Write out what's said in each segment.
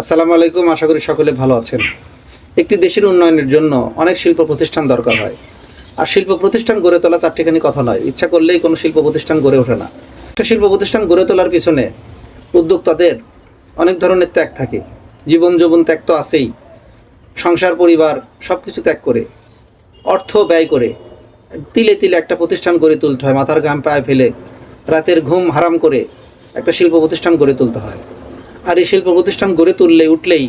আসসালামু আলাইকুম। আশা করি সকলে ভালো আছেন। একটি দেশের উন্নয়নের জন্য অনেক শিল্প প্রতিষ্ঠান দরকার হয়। আর শিল্প প্রতিষ্ঠান গড়ে তোলা চারটিখানি কথা নয়, ইচ্ছা করলেই কোনো শিল্প প্রতিষ্ঠান গড়ে ওঠে না। একটা শিল্প প্রতিষ্ঠান গড়ে তোলার পিছনে উদ্যোক্তাদের অনেক ধরনের ত্যাগ থাকে। জীবন যৌবন ত্যাগ তো আছেই, সংসার পরিবার সব কিছু ত্যাগ করে, অর্থ ব্যয় করে তিলে তিলে একটা প্রতিষ্ঠান গড়ে তুলতে হয়। মাথার ঘাম পায়ে ফেলে, রাতের ঘুম হারাম করে একটা শিল্প প্রতিষ্ঠান গড়ে তুলতে হয়। আর এই শিল্প প্রতিষ্ঠান গড়ে উঠলেই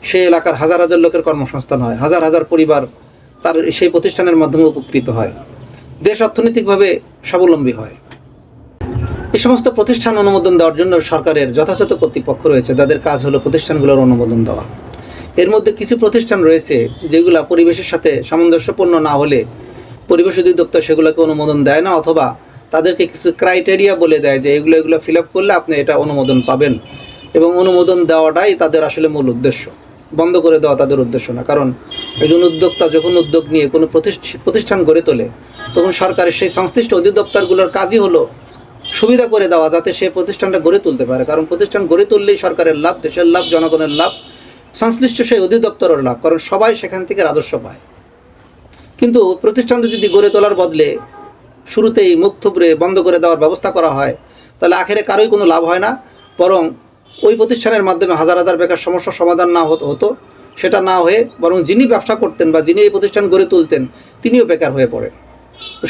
সেই এলাকার হাজার হাজার লোকের কর্মসংস্থান হয়, হাজার হাজার পরিবার তার সেই প্রতিষ্ঠানের মাধ্যমে উপকৃত হয়, দেশ অর্থনৈতিকভাবে স্বাবলম্বী হয়। এই সমস্ত প্রতিষ্ঠান অনুমোদন দেওয়ার জন্য সরকারের যথাযথ কর্তৃপক্ষ রয়েছে, যাদের কাজ হলো প্রতিষ্ঠানগুলোর অনুমোদন দেওয়া। এর মধ্যে কিছু প্রতিষ্ঠান রয়েছে যেগুলো পরিবেশের সাথে সামঞ্জস্যপূর্ণ না হলে পরিবেশ অধিদপ্তর সেগুলোকে অনুমোদন দেয় না, অথবা তাদেরকে কিছু ক্রাইটেরিয়া বলে দেয় যে এগুলো ফিল আপ করলে আপনি এটা অনুমোদন পাবেন। এবং অনুমোদন দেওয়াটাই তাদের আসলে মূল উদ্দেশ্য, বন্ধ করে দেওয়া তাদের উদ্দেশ্য না। কারণ একজন উদ্যোক্তা যখন উদ্যোগ নিয়ে কোনো প্রতিষ্ঠান গড়ে তোলে, তখন সরকারের সেই সংশ্লিষ্ট অধিদপ্তরগুলোর কাজই হলো সুবিধা করে দেওয়া, যাতে সেই প্রতিষ্ঠানটা গড়ে তুলতে পারে। কারণ প্রতিষ্ঠান গড়ে তুললেই সরকারের লাভ, দেশের লাভ, জনগণের লাভ, সংশ্লিষ্ট সেই অধিদপ্তরের লাভ, কারণ সবাই সেখান থেকে রাজস্ব পায়। কিন্তু প্রতিষ্ঠানটা যদি গড়ে তোলার বদলে শুরুতেই মুখ থুবড়ে বন্ধ করে দেওয়ার ব্যবস্থা করা হয়, তাহলে আখেরে কারোই কোনো লাভ হয় না, বরং ওই প্রতিষ্ঠানের মাধ্যমে হাজার হাজার বেকার সমস্যার সমাধান না হতো, সেটা না হয়ে বরং যিনি ব্যবসা করতেন বা যিনি এই প্রতিষ্ঠান গড়ে তুলতেন তিনিও বেকার হয়ে পড়েন।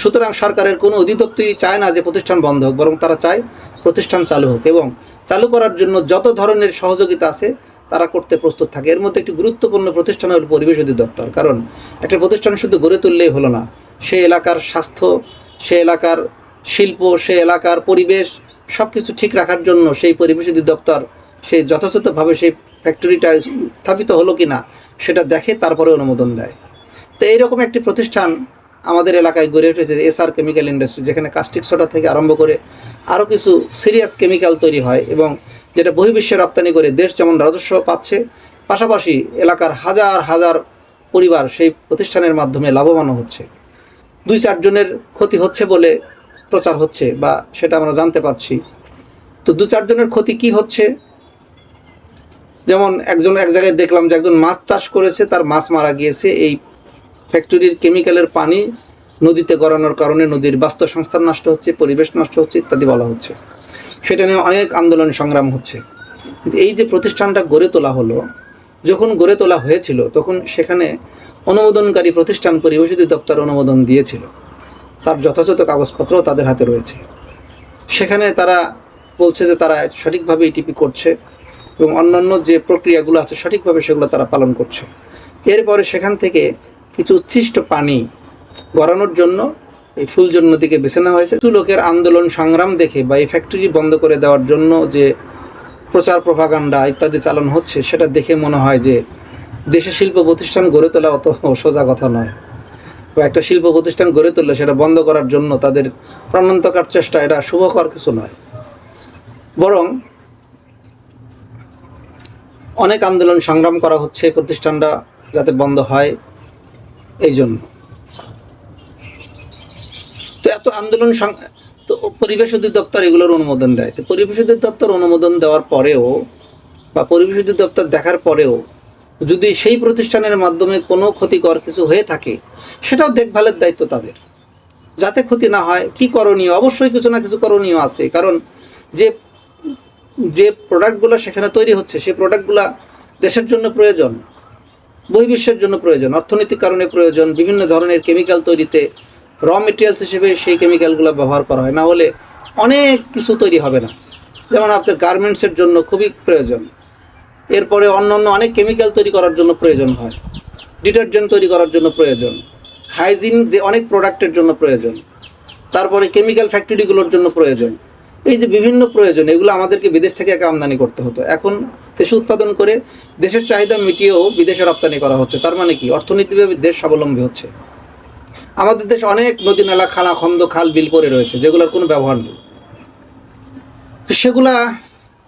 সুতরাং সরকারের কোনো অধিদপ্তরই চায় না যে প্রতিষ্ঠান বন্ধ হোক, বরং তারা চায় প্রতিষ্ঠান চালু হোক, এবং চালু করার জন্য যত ধরনের সহযোগিতা আছে তারা করতে প্রস্তুত থাকে। এর মধ্যে একটি গুরুত্বপূর্ণ প্রতিষ্ঠান হল পরিবেশ অধিদপ্তর। কারণ একটা প্রতিষ্ঠান শুধু গড়ে তুললেই হলো না, সেই এলাকার স্বাস্থ্য, সেই এলাকার শিল্প, সেই এলাকার পরিবেশ সব কিছু ঠিক রাখার জন্য সেই পরিবেশ অধিদপ্তর সেই যথাযথভাবে সেই ফ্যাক্টরিটা স্থাপিত হলো কি না সেটা দেখে, তারপরে অনুমোদন দেয়। তো এইরকম একটি প্রতিষ্ঠান আমাদের এলাকায় গড়ে উঠেছে, এসআর কেমিক্যাল ইন্ডাস্ট্রি, যেখানে কাস্টিক সোডা থেকে আরম্ভ করে আরও কিছু সিরিয়াস কেমিক্যাল তৈরি হয়, এবং যেটা বহির্বিশ্বে রপ্তানি করে দেশ যেমন রাজস্ব পাচ্ছে, পাশাপাশি এলাকার হাজার হাজার পরিবার সেই প্রতিষ্ঠানের মাধ্যমে লাভবানও হচ্ছে। 2-4 জনের ক্ষতি হচ্ছে বলে প্রচার হচ্ছে, বা সেটা আমরা জানতে পারছি। তো 2-4 জনের ক্ষতি কি হচ্ছে? যেমন এক জায়গায় দেখলাম যে একজন মাছ চাষ করেছে, তার মাছ মারা গিয়েছে এই ফ্যাক্টরির কেমিক্যালের পানি নদীতে গড়ানোর কারণে নদীর বাস্তুসংস্থান নষ্ট হচ্ছে, পরিবেশ নষ্ট হচ্ছে ইত্যাদি বলা হচ্ছে। সেটা নিয়ে অনেক আন্দোলন সংগ্রাম হচ্ছে। কিন্তু এই যে প্রতিষ্ঠানটা গড়ে তোলা হলো, যখন গড়ে তোলা হয়েছিল তখন সেখানে অনুমোদনকারী প্রতিষ্ঠান পরিবেশ অধিদপ্তর অনুমোদন দিয়েছিল, তার যথাযথ কাগজপত্রও তাদের হাতে রয়েছে। সেখানে তারা বলছে যে তারা সঠিকভাবে ইটিপি করছে এবং অন্যান্য যে প্রক্রিয়াগুলো আছে সঠিকভাবে সেগুলো তারা পালন করছে। এরপরে সেখান থেকে কিছু উচ্ছিষ্ট পানি গড়ানোর জন্য এই ফুলজর নদীকে বেছে নেওয়া হয়েছে। কিছু লোকের আন্দোলন সংগ্রাম দেখে বা এই ফ্যাক্টরি বন্ধ করে দেওয়ার জন্য যে প্রচার প্রপাগান্ডা ইত্যাদি চালানো হচ্ছে, সেটা দেখে মনে হয় যে দেশে শিল্প প্রতিষ্ঠান গড়ে তোলা অত সোজা কথা নয়, বা একটা শিল্প প্রতিষ্ঠান গড়ে তুললে সেটা বন্ধ করার জন্য তাদের প্রাণান্তকর চেষ্টা এটা শুভকর কিছু নয়। বরং অনেক আন্দোলন সংগ্রাম করা হচ্ছে প্রতিষ্ঠানটা যাতে বন্ধ হয় এই জন্য। তো এত আন্দোলন তো পরিবেশ অধিদপ্তর এগুলোর অনুমোদন দেয়। তো পরিবেশ অধিদপ্তর অনুমোদন দেওয়ার পরেও বা পরিবেশ অধিদপ্তর দেখার পরেও যদি সেই প্রতিষ্ঠানের মাধ্যমে কোনো ক্ষতিকর কিছু হয়ে থাকে, সেটাও দেখভালের দায়িত্ব তাদের, যাতে ক্ষতি না হয়। কি করণীয়? অবশ্যই কিছু না কিছু করণীয় আছে। কারণ যে প্রোডাক্টগুলো সেখানে তৈরি হচ্ছে সেই প্রোডাক্টগুলো দেশের জন্য প্রয়োজন, বহির্বিশ্বের জন্য প্রয়োজন, অর্থনৈতিক কারণে প্রয়োজন। বিভিন্ন ধরনের কেমিক্যাল তৈরিতে র মেটেরিয়ালস হিসেবে সেই কেমিক্যালগুলো ব্যবহার করা হয়, না হলে অনেক কিছু তৈরি হবে না। যেমন আপনার গার্মেন্টসের জন্য খুবই প্রয়োজন, এরপরে অন্যান্য অনেক কেমিক্যাল তৈরি করার জন্য প্রয়োজন হয়, ডিটারজেন্ট তৈরি করার জন্য প্রয়োজন, হাইজিন যে অনেক প্রোডাক্টের জন্য প্রয়োজন, তারপরে কেমিক্যাল ফ্যাক্টরিগুলোর জন্য প্রয়োজন। এই যে বিভিন্ন প্রয়োজন, এগুলো আমাদেরকে বিদেশ থেকে আমদানি করতে হতো, এখন দেশে উৎপাদন করে দেশের চাহিদা মিটিয়েও বিদেশে রপ্তানি করা হচ্ছে। তার মানে কি? অর্থনীতিভাবে দেশ স্বাবলম্বী হচ্ছে। আমাদের দেশে অনেক নদী নালা, খালা খন্দ, খাল বিল পড়ে রয়েছে যেগুলোর কোনো ব্যবহার নেই। সেগুলা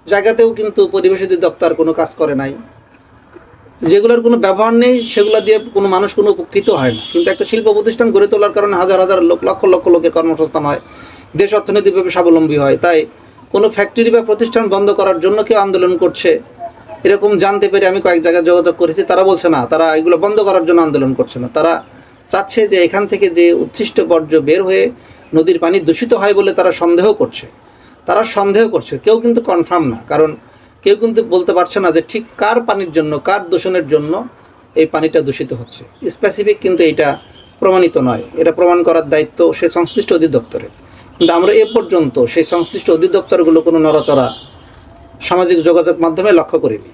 জায়গাতেও কিন্তু পরিবেশ অধিদপ্তর কোনো কাজ করে নাই। যেগুলোর কোনো ব্যবহার নেই সেগুলো দিয়ে কোনো মানুষ কোনো উপকৃত হয় না। কিন্তু একটা শিল্প প্রতিষ্ঠান গড়ে তোলার কারণে হাজার হাজার লোক, লক্ষ লক্ষ লোকের কর্মসংস্থান হয়, দেশ অর্থনৈতিকভাবে স্বাবলম্বী হয়। তাই কোনো ফ্যাক্টরি বা প্রতিষ্ঠান বন্ধ করার জন্য কেউ আন্দোলন করছে, এরকম জানতে পেরে আমি কয়েক জায়গায় যোগাযোগ করেছি, তারা বলছে না, তারা এগুলো বন্ধ করার জন্য আন্দোলন করছে না, তারা চাচ্ছে যে এখান থেকে যে উচ্ছিষ্ট বর্জ্য বের হয়ে নদীর পানি দূষিত হয় বলে তারা সন্দেহ করছে। কেউ কিন্তু কনফার্ম না, কারণ কেউ কিন্তু বলতে পারছে না যে ঠিক কার পানির জন্য, কার দূষণের জন্য এই পানিটা দূষিত হচ্ছে। স্পেসিফিক কিন্তু এটা প্রমাণিত নয়, এটা প্রমাণ করার দায়িত্ব সেই সংশ্লিষ্ট অধিদপ্তরের। কিন্তু আমরা এ পর্যন্ত সেই সংশ্লিষ্ট অধিদপ্তরগুলো কোনো নড়াচড়া সামাজিক যোগাযোগ মাধ্যমে লক্ষ্য করিনি।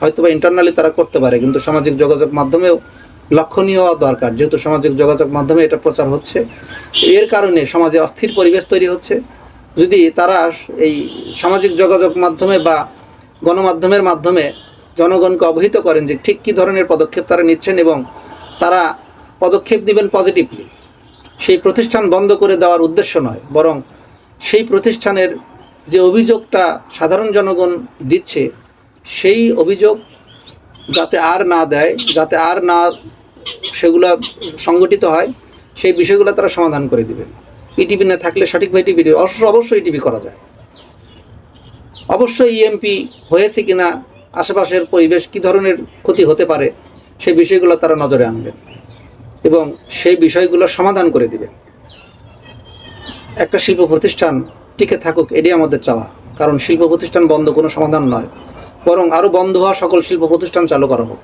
হয়তো বা ইন্টারনালি তারা করতে পারে, কিন্তু সামাজিক যোগাযোগ মাধ্যমেও লক্ষণীয় হওয়া দরকার, যেহেতু সামাজিক যোগাযোগ মাধ্যমে এটা প্রচার হচ্ছে। এর কারণে সমাজে অস্থির পরিবেশ তৈরি হচ্ছে। যদি তারা এই সামাজিক যোগাযোগ মাধ্যমে বা গণমাধ্যমের মাধ্যমে জনগণকে অবহিত করেন যে ঠিক কী ধরনের পদক্ষেপ তারা নিচ্ছেন এবং তারা পদক্ষেপ দিবেন পজিটিভলি, সেই প্রতিষ্ঠান বন্ধ করে দেওয়ার উদ্দেশ্য নয়, বরং সেই প্রতিষ্ঠানের যে অভিযোগটা সাধারণ জনগণ দিচ্ছে সেই অভিযোগ যাতে আর না দেয়, যাতে আর না সেগুলো সংগঠিত হয়, সেই বিষয়গুলো তারা সমাধান করে দিবেন। ইটিভি না থাকলে সঠিকভাবে টিভি অবশ্যই টিভি করা যায়। অবশ্যই ইএমপি হয়েছে কিনা, আশেপাশের পরিবেশ কী ধরনের ক্ষতি হতে পারে, সেই বিষয়গুলো তারা নজরে আনবেন এবং সেই বিষয়গুলো সমাধান করে দিবেন। একটা শিল্প প্রতিষ্ঠান টিকে থাকুক, এটাই আমাদের চাওয়া। কারণ শিল্প প্রতিষ্ঠান বন্ধ কোনো সমাধান নয়, বরং আরও বন্ধ হওয়া সকল শিল্প প্রতিষ্ঠান চালু করা হোক।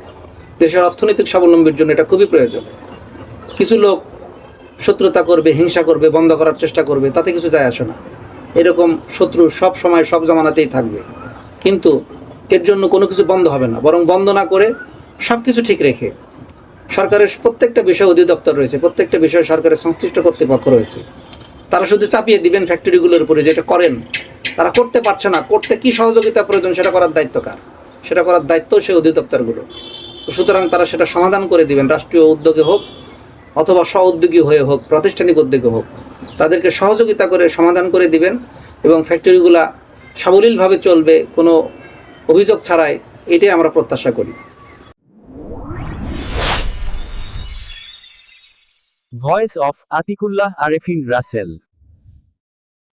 দেশের অর্থনৈতিক স্বাবলম্বীর জন্য এটা খুবই প্রয়োজন। কিছু লোক শত্রুতা করবে, হিংসা করবে, বন্ধ করার চেষ্টা করবে, তাতে কিছু যায় আসে না। এরকম শত্রু সব সময় সব জামানাতেই থাকবে, কিন্তু এর জন্য কোনো কিছু বন্ধ হবে না। বরং বন্ধ না করে সব কিছু ঠিক রেখে, সরকারের প্রত্যেকটা বিষয় অধিদপ্তর রয়েছে, প্রত্যেকটা বিষয়ে সরকারের সংশ্লিষ্ট কর্তৃপক্ষ রয়েছে, তারা শুধু চাপিয়ে দিবেন ফ্যাক্টরিগুলোর উপরে, যেটা করেন তারা করতে পারছে না, করতে কি সহযোগিতা প্রয়োজন সেটা করার দায়িত্ব কার? সেটা করার দায়িত্ব সেই অধিদপ্তরগুলো। সুতরাং তারা সেটা সমাধান করে দিবেন, রাষ্ট্রীয় উদ্যোগে হোক অথবা স্ব উদ্যোগী হয়ে হোক, প্রাতিষ্ঠানিক উদ্যোগে হোক, তাদেরকে সহযোগিতা করে সমাধান করে দিবেন এবং ফ্যাক্টরিগুলা সাবলীলভাবে চলবে কোনো অভিযোগ ছাড়াই। এটাই আমরা প্রত্যাশা করি। Voice of Atikullah Arefin Rasel.